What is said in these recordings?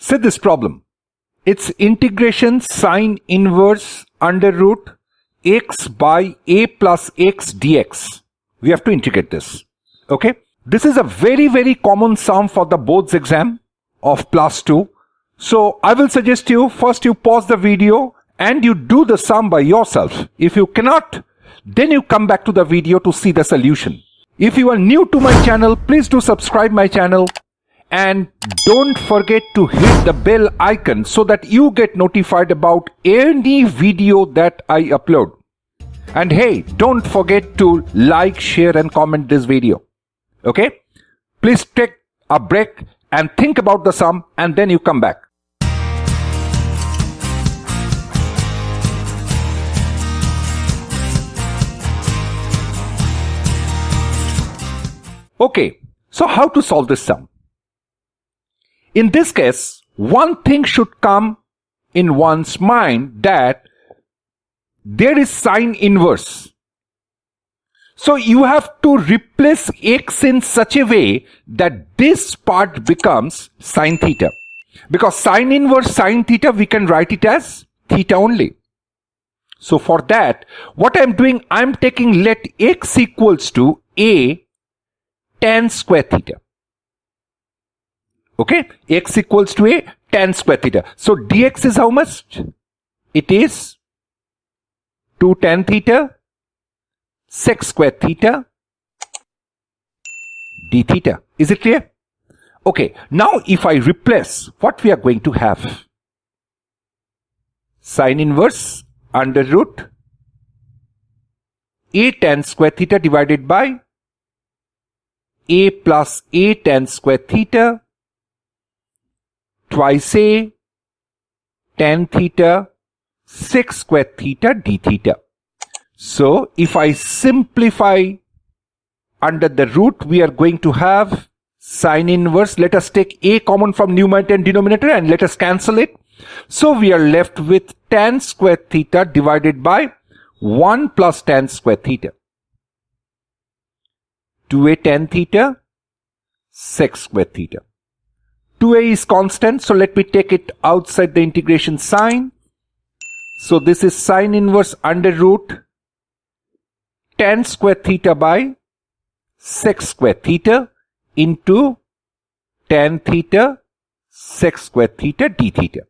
See this problem. It's integration sine inverse under root x by a plus x dx. We have to integrate this. Okay. This is a very, very common sum for the boards exam of +2. So I will suggest you first you pause the video and you do the sum by yourself. If you cannot, then you come back to the video to see the solution. If you are new to my channel, please do subscribe my channel and don't forget to hit the bell icon so that you get notified about any video that I upload. And hey, don't forget to like, share and comment this video. Okay? Please take a break and think about the sum and then you come back. Okay, so how to solve this sum? In this case, one thing should come in one's mind that there is sine inverse. So you have to replace x in such a way that this part becomes sine theta. Because sine inverse sine theta, we can write it as theta only. So for that, what I'm doing, I'm taking let x equals to a tan square theta. Okay, x equals to a tan square theta. So dx is how much? It is 2 tan theta sec square theta d theta. Is it clear? Okay, now if I replace, what we are going to have? Sine inverse under root a tan square theta divided by a plus a tan square theta twice a tan theta sec square theta d theta. So if I simplify under the root, we are going to have sine inverse. Let us take a common from numerator and denominator and let us cancel it. So we are left with tan square theta divided by 1 plus tan square theta. 2a tan theta sec square theta. 2a is constant, so let me take it outside the integration sign. So this is sine inverse under root tan square theta by sec square theta into tan theta sec square theta d theta.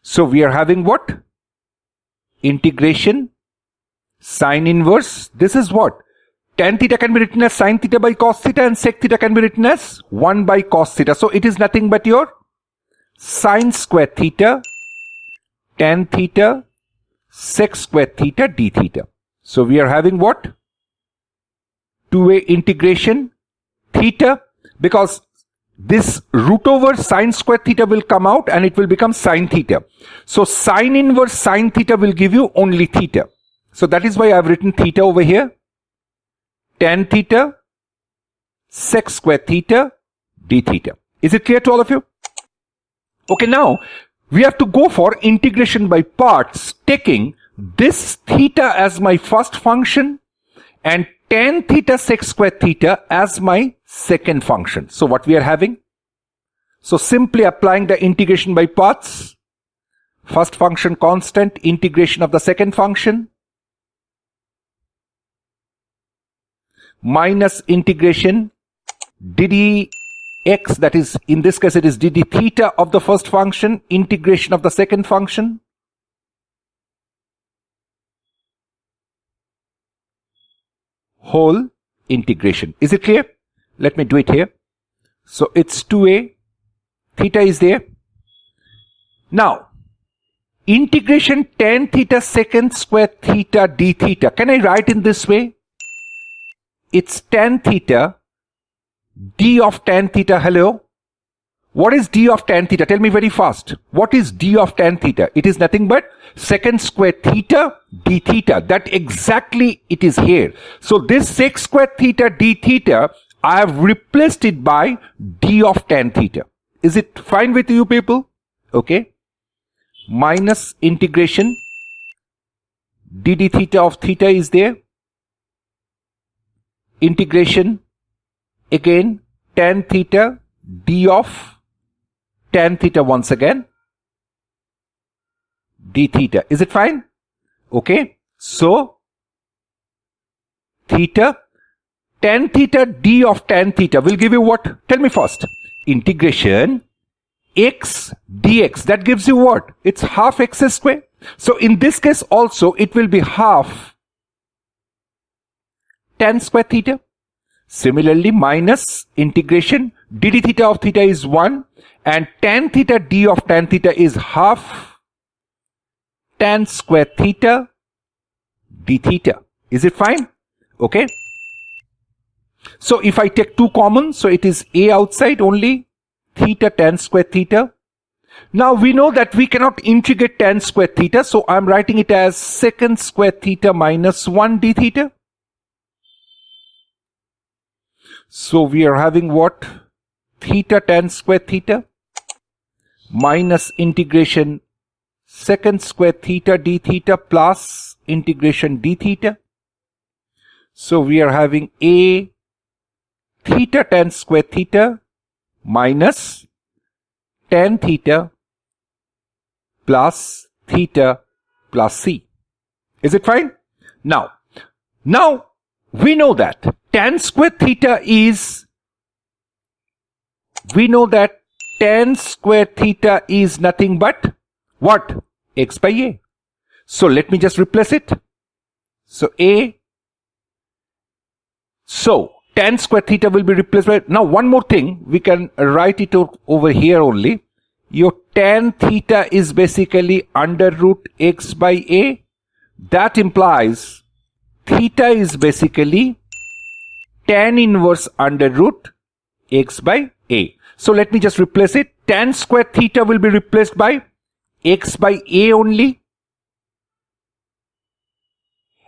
So we are having what? Integration sine inverse. This is what? Tan theta can be written as sine theta by cos theta and sec theta can be written as 1 by cos theta. So it is nothing but your sine square theta tan theta sec square theta d theta. So we are having what? 2a integration theta, because this root over sine square theta will come out and it will become sine theta. So sine inverse sine theta will give you only theta. So that is why I have written theta over here. Tan theta sec square theta d theta. Is it clear to all of you? Okay, now we have to go for integration by parts, taking this theta as my first function and tan theta sec square theta as my second function. So what we are having? So simply applying the integration by parts, first function constant, integration of the second function, minus integration ddx, that is in this case it is dd theta of the first function, integration of the second function, whole integration. Is it clear? Let me do it here. So it's 2a, theta is there. Now integration tan theta secant square theta d theta, can I write in this way? It's tan theta d of tan theta. Hello, what is d of tan theta? Tell me very fast. What is d of tan theta? It is nothing but secant square theta d theta. That exactly it is here. So this sec square theta d theta, I have replaced it by d of tan theta. Is it fine with you people? Okay. Minus integration dd theta of theta is there. Integration again tan theta d of tan theta once again, d theta. Is it fine? Okay. So, theta, tan theta d of tan theta will give you what? Tell me first. Integration x dx. That gives you what? It's half x square. So, in this case also, it will be half tan square theta. Similarly, minus integration dd theta of theta is 1 and tan theta d of tan theta is half tan square theta d theta. Is it fine? Okay. So if I take 2 common, so it is a outside only, theta tan square theta. Now we know that we cannot integrate tan square theta, so I am writing it as secant square theta minus 1 d theta. So we are having what? Theta tan square theta minus integration secant square theta d theta plus integration d theta. So we are having a theta tan square theta minus tan theta plus theta plus c. Is it fine? Now we know that tan square theta is, nothing but what? X by a. So let me just replace it. So tan square theta will be replaced by, now one more thing, we can write it over here only. Your tan theta is basically under root x by a. That implies theta is basically tan inverse under root x by a. So let me just replace it. Tan square theta will be replaced by x by a only.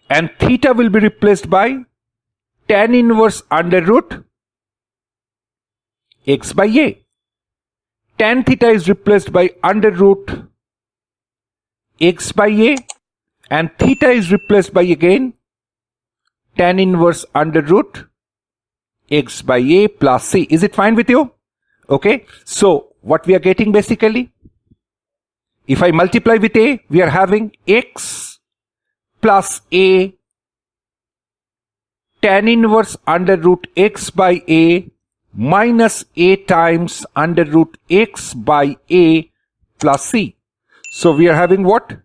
And theta will be replaced by tan inverse under root x by a. Tan theta is replaced by under root x by a. And theta is replaced by again tan inverse under root x by a plus c. Is it fine with you? Okay. So what we are getting basically, if I multiply with a, we are having x plus a tan inverse under root x by a minus a times under root x by a plus c. So we are having what?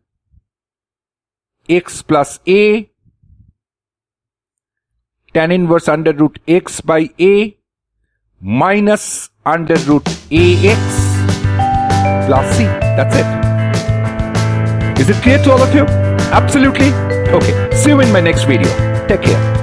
X plus a tan inverse under root x by a minus under root ax plus c. That's it. Is it clear to all of you? Absolutely. Okay. See you in my next video. Take care.